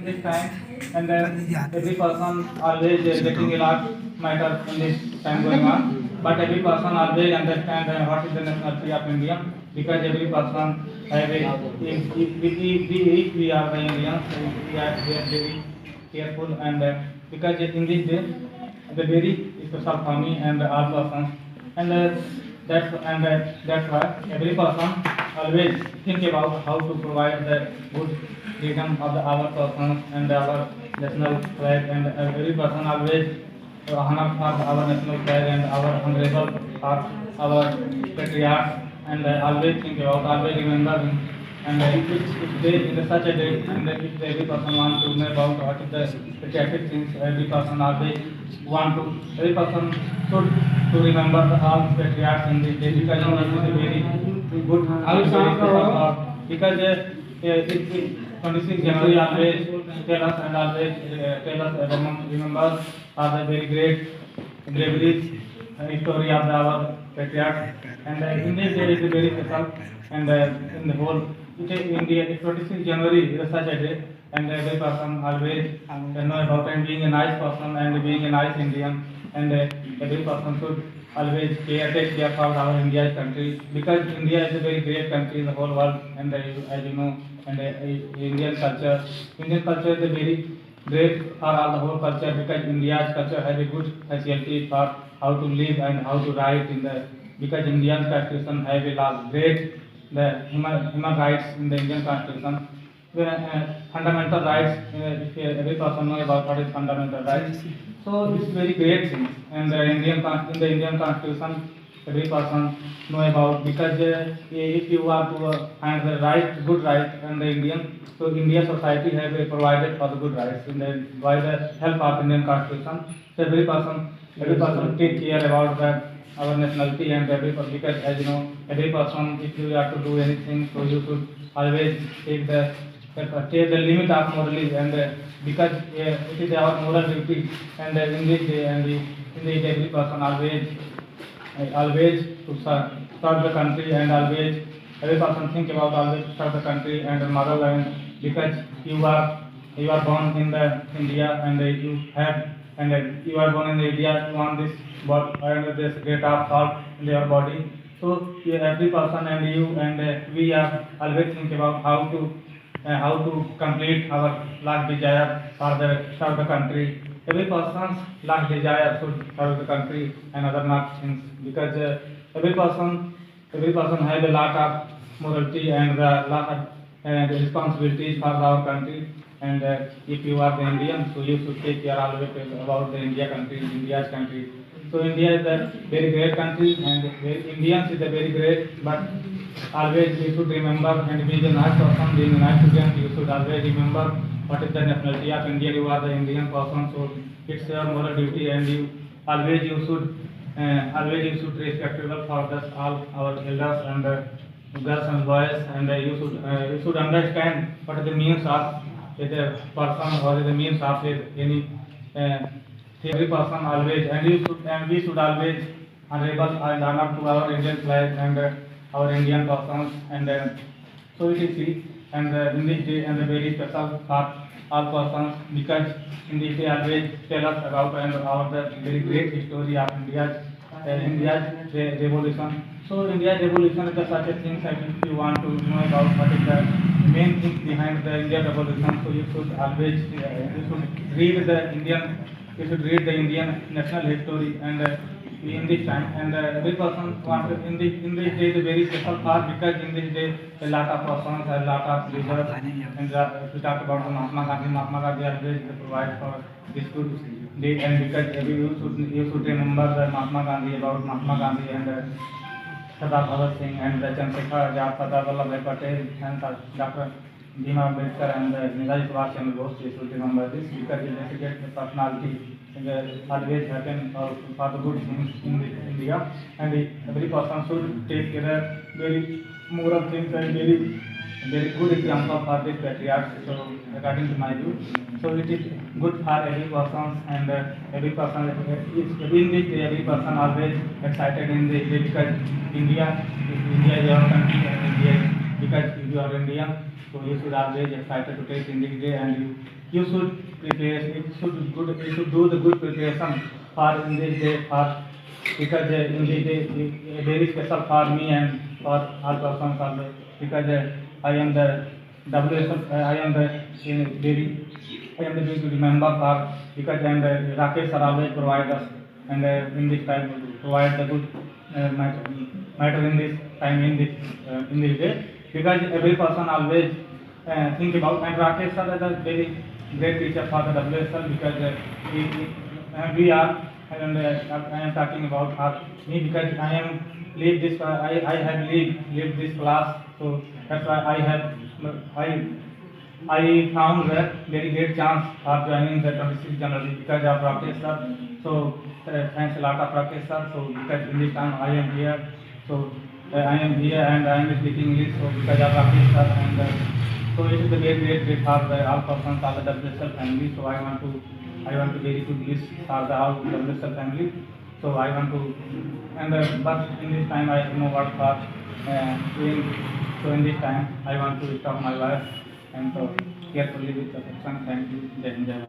this time, and every person always getting a lot matter in this time going on. But every person always understand what is the nationality of India, because every person have a, if we are the Indians, we are very careful, and because in this day the very special for me and all persons, and that's why every person always think about how to provide the good freedom of our persons and our national flag, and every person always honor for our national flag and our honorable for our patriots, and always think about, always remember him. And if they in such a day, and if every person want to know about what is the patriotic things, every person always want to, every person should to remember all patriots in this day, because it is a very good, very special, because it 26 January always tell us, and always tell us, remember are the very great bravery story of our patriots, and in this day is very special, and in the whole India, 26 January is such a day, and every person always know about, and being a nice person and being a nice Indian, and every person should always take care for our India's country, because India is a very great country in the whole world, and as you know, and Indian culture is a very great for all the whole culture, because India's culture has a good facility for how to live and how to write in the, because Indian constitution have a lot great the human rights in the Indian constitution. The fundamental rights, if every person know about what is fundamental rights, so it's very great thing. And the in the Indian constitution, every person know about, because if you want to find the right, good right, and the Indian, so Indian society have provided for the good rights in the by the help of Indian constitution. So every person take care about that our nationality, and every person, because as you know, every person, if you have to do anything, so you should always take the limit of morally, and because it is our moral duty, and in this day, and in this day, every person always to serve the country, and always every person think about always to serve the country and the motherland, because you are born in the India, and you have, and you are born in the India, you want this and this great of salt in your body. So every person and you and we are always think about how to complete our last desire for the serve the country. Every person's last desire should serve the country and other not things, because every person has a lot of morality and a lot of responsibilities for our country. And if you are the Indian, so you should take care always about the India's country. So India is a very great country, and Indians is a very great, but always you should remember, and being a nice person, being a nice student, you should always remember what is the nationality of India. You are the Indian person, so it's your moral duty, and always you should respectable for this all our elders and girls and boys, and you should understand what is the means of a person, or the means of any. Every person always, and we should always honorable and honor to our Indian flag and our Indian persons, and so it is see, and in this day, and the very special for all persons, because in this day always tell us about and our the very great story of India's revolution. So India's revolution is such a thing that if you want to know about what is the main thing behind the Indian revolution, so you should always you should read the Indian, you should read the Indian national history, and in this time, and every person wants in this day is a very special part, because in this day a lot of persons, a lot of leaders, and if we talk about the Mahatma Gandhi always provide for this good day, and because you should remember the Mahatma Gandhi, about Mahatma Gandhi, and Sardar Bhagat Singh, and Chandrasekhar Azad, Sardar Vallabhbhai Patel, and Dr. Bhima Ambedkar, and Netaji Subhash Chandra Bose. You should remember this, because it is a great personality, and always happen for the good things in India, and every person should take care very moral things and very good example for the patriots. So according to my view, so it is good for every person, and every person in this day, every person always excited in this day, because India is our country, and India because you are Indian, so you should always excited to take in this day, and you should prepare. You should do the good preparation for in this day for because in this day very special for me and for all persons also because I am the WSL, I am the very I am the going to remember for because and Rakesh sir always provide us and in this time provide the good matter in this time in this day because every person always think about and Rakesh sir is a very great teacher for the WSL because we are and I am talking about me because I am lead this I have lead this class, so that's why I found a very great chance of joining the 26th January because of Rakesh sir. So thanks a lot of Rakesh sir. So because in this time I am here, so I am here and I am speaking English. So because of Rakesh sir and so it is a great for the all persons of the WSL family. So I want to very good wish for the all WSL family. So I want to and but in this time I have no work for doing. So in this time I want to stop my life and so carefully with affection. Thank you. Jai Hind, Jai Bharat.